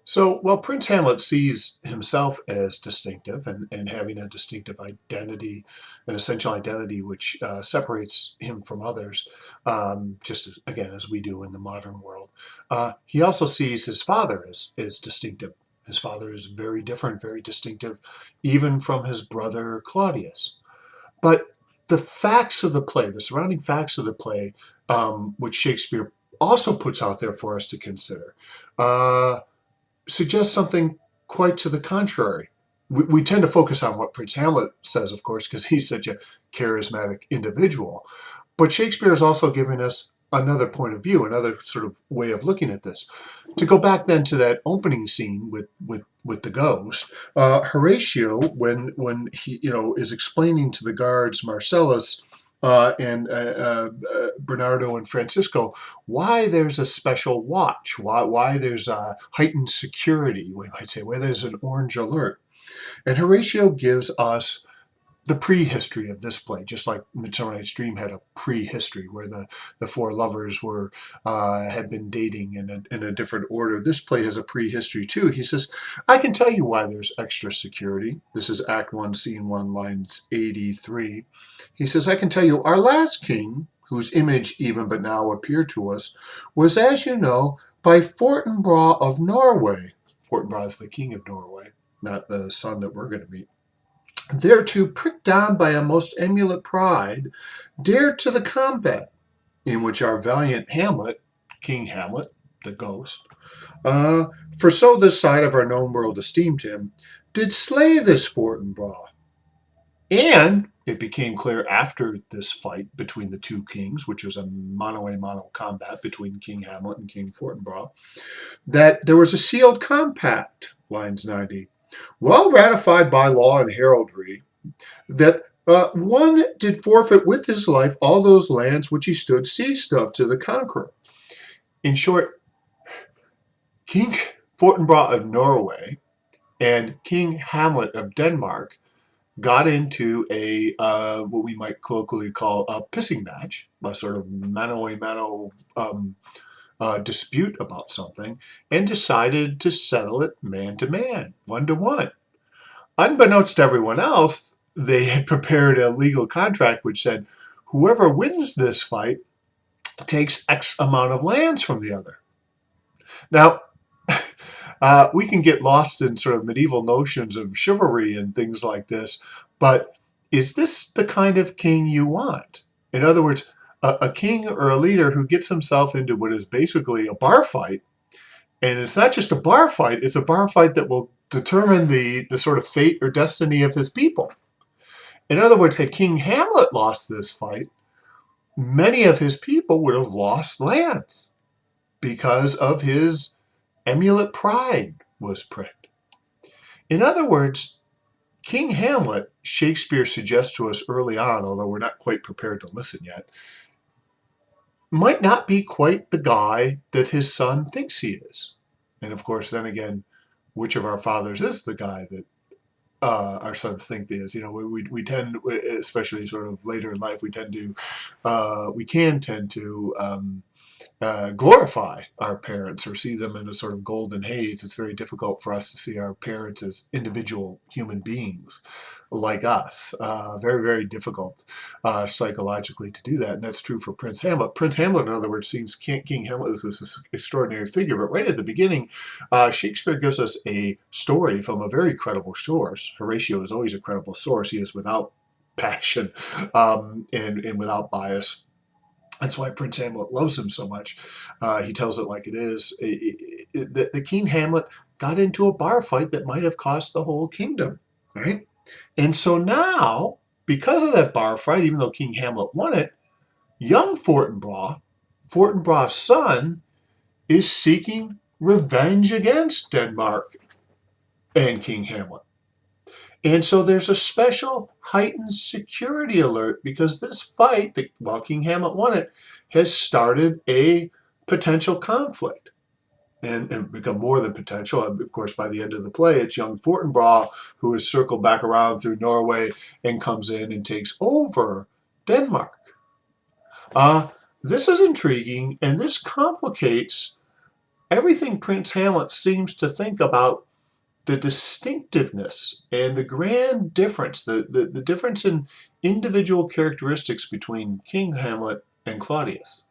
So, while Prince Hamlet sees himself as distinctive and having a distinctive identity, an essential identity which separates him from others, just again as we do in the modern world, he also sees his father as distinctive. His father is very different, very distinctive, even from his brother Claudius. But the facts of the play, the surrounding facts of the play, which Shakespeare also puts out there for us to consider, uh, suggests something quite to the contrary. We tend to focus on what Prince Hamlet says, of course, because he's such a charismatic individual. But Shakespeare is also giving us another point of view, another sort of way of looking at this. To go back then to that opening scene with the ghost, Horatio, when he is explaining to the guards Marcellus and Bernardo and Francisco why there's a special watch, why there's a heightened security, we might say, why there's an orange alert. And Horatio gives us the prehistory of this play, just like Midsummer Night's Dream had a prehistory where the four lovers had been dating in a different order. This play has a prehistory too. He says, I can tell you why there's extra security. This is Act 1, Scene 1, lines 83. He says, I can tell you our last king, whose image even but now appeared to us, was, as you know, by Fortinbras of Norway. Fortinbras is the king of Norway, not the son that we're going to meet. Thereto, pricked down by a most emulate pride, dared to the combat, in which our valiant Hamlet, King Hamlet, the ghost, uh, for so this side of our known world esteemed him, did slay this Fortinbras. And it became clear after this fight between the two kings, which was a mano-a-mano combat between King Hamlet and King Fortinbras, that there was a sealed compact, lines 90, well ratified by law and heraldry, that one did forfeit with his life all those lands which he stood seized of to the conqueror. In short, King Fortinbras of Norway and King Hamlet of Denmark got into a what we might colloquially call a pissing match, a sort of mano-a-mano dispute about something, and decided to settle it man to man, 1-to-1. Unbeknownst to everyone else, they had prepared a legal contract which said whoever wins this fight takes X amount of lands from the other. Now, we can get lost in sort of medieval notions of chivalry and things like this, but is this the kind of king you want? In other words, a king or a leader who gets himself into what is basically a bar fight, and it's not just a bar fight, it's a bar fight that will determine the sort of fate or destiny of his people. In other words, had King Hamlet lost this fight, many of his people would have lost lands because of his emulate pride was pricked. In other words, King Hamlet, Shakespeare suggests to us early on, although we're not quite prepared to listen yet, might not be quite the guy that his son thinks he is. And of course, then again, which of our fathers is the guy that our sons think they is? We tend, especially sort of later in life, we can tend to glorify our parents or see them in a sort of golden haze. It's very difficult for us to see our parents as individual human beings like us. Very, very difficult psychologically to do that. And that's true for Prince Hamlet. Prince Hamlet, in other words, sees King Hamlet as this extraordinary figure. But right at the beginning, Shakespeare gives us a story from a very credible source. Horatio is always a credible source. He is without passion and without bias. That's why Prince Hamlet loves him so much. He tells it like it is. The King Hamlet got into a bar fight that might have cost the whole kingdom, right? And so now, because of that bar fight, even though King Hamlet won it, young Fortinbras, Fortinbras' son, is seeking revenge against Denmark and King Hamlet. And so there's a special heightened security alert because this fight, while King Hamlet won it, has started a potential conflict. And become more than potential. Of course, by the end of the play, it's young Fortinbras who has circled back around through Norway and comes in and takes over Denmark. This is intriguing, and this complicates everything Prince Hamlet seems to think about the distinctiveness and the grand difference, the difference in individual characteristics between King Hamlet and Claudius.